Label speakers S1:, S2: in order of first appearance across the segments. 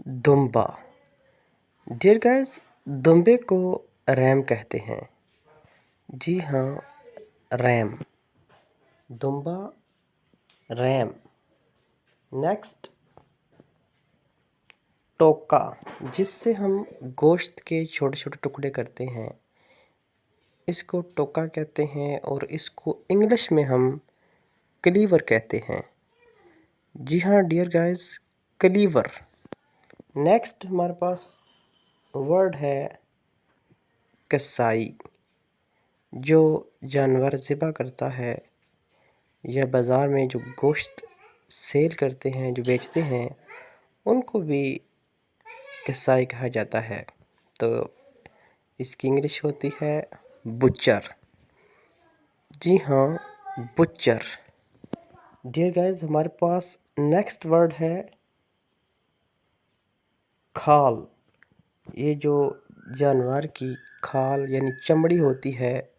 S1: दुम्बा। Dear guys, दुम्बे को RAM कहते हैं। जी हाँ, रैम। दुम्बा, रैम। नेक्स्ट, टोका, जिससे हम गोश्त के छोटे छोटे टुकड़े करते हैं, इसको टोका कहते हैं और इसको इंग्लिश में हम क्लीवर कहते हैं। जी हाँ डियर गाइस, क्लीवर। नेक्स्ट हमारे पास वर्ड है कसाई, जो जानवर ज़िबा करता है या बाज़ार में जो गोश्त सेल करते हैं, जो बेचते हैं, उनको भी कसाई कहा जाता है। तो इसकी इंग्लिश होती है बुचर। जी हाँ, बुचर। डियर गाइस, हमारे पास नेक्स्ट वर्ड है खाल। ये जो जानवर की खाल यानी चमड़ी होती है,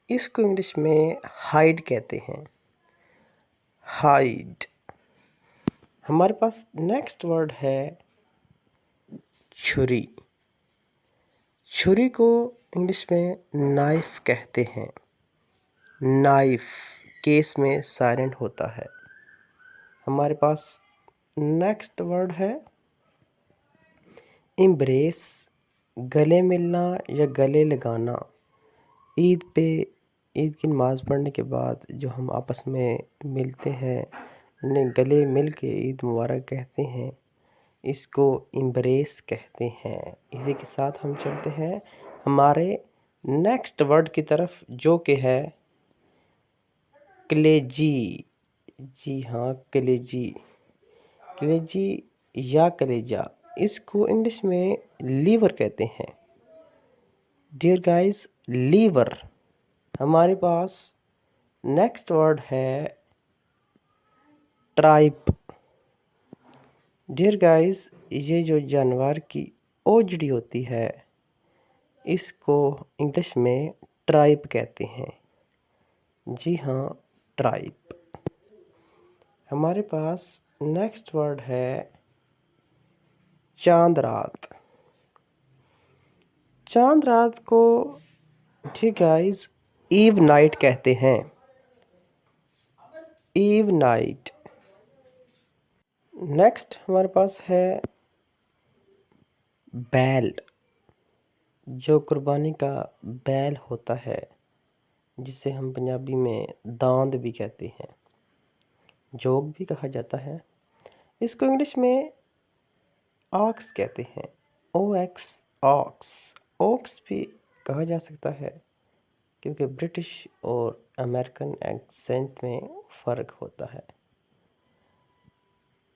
S1: इसको इंग्लिश में हाइड कहते हैं। हाइड। हमारे पास नेक्स्ट वर्ड है छुरी। छुरी को इंग्लिश में नाइफ कहते हैं। नाइफ केस में साइलेंट होता है। हमारे पास नेक्स्ट वर्ड है एम्ब्रेस, गले मिलना या गले लगाना। ईद की नमाज़ पढ़ने के बाद जो हम आपस में मिलते हैं, इन्हें गले मिल के ईद मुबारक कहते हैं। इसको एम्ब्रेस कहते हैं। इसी के साथ हम चलते हैं हमारे नेक्स्ट वर्ड की तरफ, जो कि है कलेजी। जी हाँ, कलेजी। कलेजी या कलेजा, इसको इंग्लिश में लीवर कहते हैं। Dear guys, liver. हमारे पास नेक्स्ट वर्ड है ट्राइप। डियर गाइस, ये जो जानवर की ओजड़ी होती है, इसको इंग्लिश में ट्राइप कहते हैं। जी हाँ, ट्राइप। हमारे पास नेक्स्ट वर्ड है चांद रात। चांद रात को ठीक गाइस ईव नाइट कहते हैं। Ewe night. नेक्स्ट हमारे पास है बैल, जो कुर्बानी का बैल होता है, जिसे हम पंजाबी में दांद भी कहते हैं, जोग भी कहा जाता है। इसको इंग्लिश में ऑक्स कहते हैं। ओ एक्स, ऑक्स। ऑक्स भी कहा जा सकता है, क्योंकि ब्रिटिश और अमेरिकन एक्सेंट में फ़र्क होता है।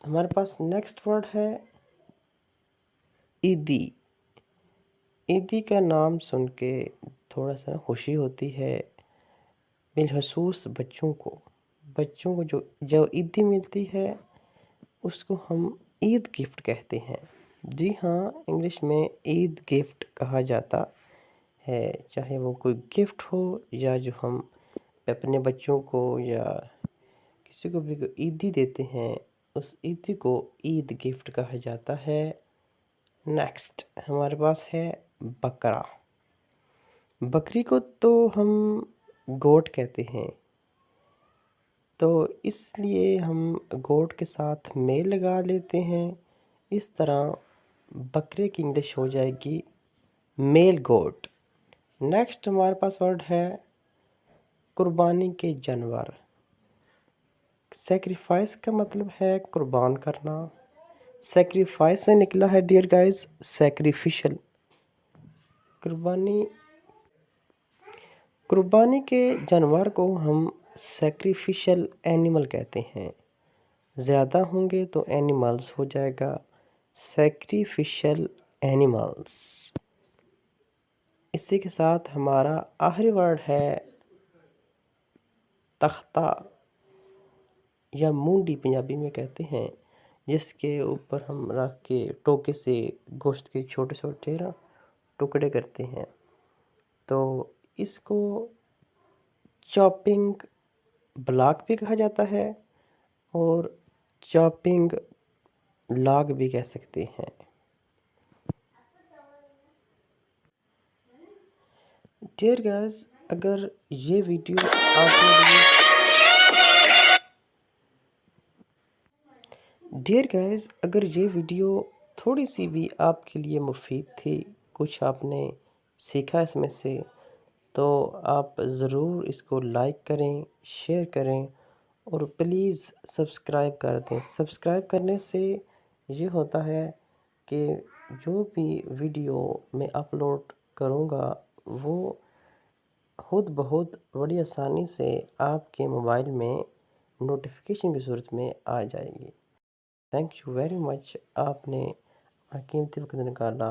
S1: हमारे पास नेक्स्ट वर्ड है ईदी। ईदी का नाम सुन के थोड़ा सा खुशी होती है। बिलखसूस बच्चों को जो ईदी मिलती है, उसको हम ईद गिफ्ट कहते हैं। जी हाँ, इंग्लिश में ईद गिफ्ट कहा जाता है। चाहे वो कोई गिफ्ट हो या जो हम अपने बच्चों को या किसी को भी ईदी देते हैं, उस ईदी को ईद गिफ्ट कहा जाता है। नेक्स्ट हमारे पास है बकरा। बकरी को तो हम गोट कहते हैं, तो इसलिए हम गोट के साथ मेल लगा लेते हैं। इस तरह बकरे की इंग्लिश हो जाएगी मेल गोट। नेक्स्ट हमारे पास वर्ड है कुर्बानी के जानवर। सेक्रीफाइस का मतलब है कुर्बान करना। सेक्रीफाइस से निकला है डियर गाइस सैक्रिफिशियल। कुर्बानी के जानवर को हम सैक्रिफिशियल एनिमल कहते हैं। ज़्यादा होंगे तो एनिमल्स हो जाएगा, सैक्रिफिशियल एनिमल्स। इसी के साथ हमारा आखिरी वर्ड है तख्ता या मूंडी, पंजाबी में कहते हैं, जिसके ऊपर हम रख के टोके से गोश्त के छोटे छोटे टुकड़े करते हैं। तो इसको चॉपिंग ब्लॉक भी कहा जाता है और चॉपिंग लॉग भी कह सकते हैं। डियर गाइस, अगर ये वीडियो आपके लिए डियर गाइस, अगर ये वीडियो थोड़ी सी भी आपके लिए मुफीद थी, कुछ आपने सीखा इसमें से, तो आप ज़रूर इसको लाइक करें, शेयर करें और प्लीज़ सब्सक्राइब कर दें। सब्सक्राइब करने से ये होता है कि जो भी वीडियो मैं अपलोड करूँगा वो खुद बहुत बड़ी आसानी से आपके मोबाइल में नोटिफिकेशन की सूरत में आ जाएगी। थैंक यू वेरी मच, आपने कीमती वक्त निकाला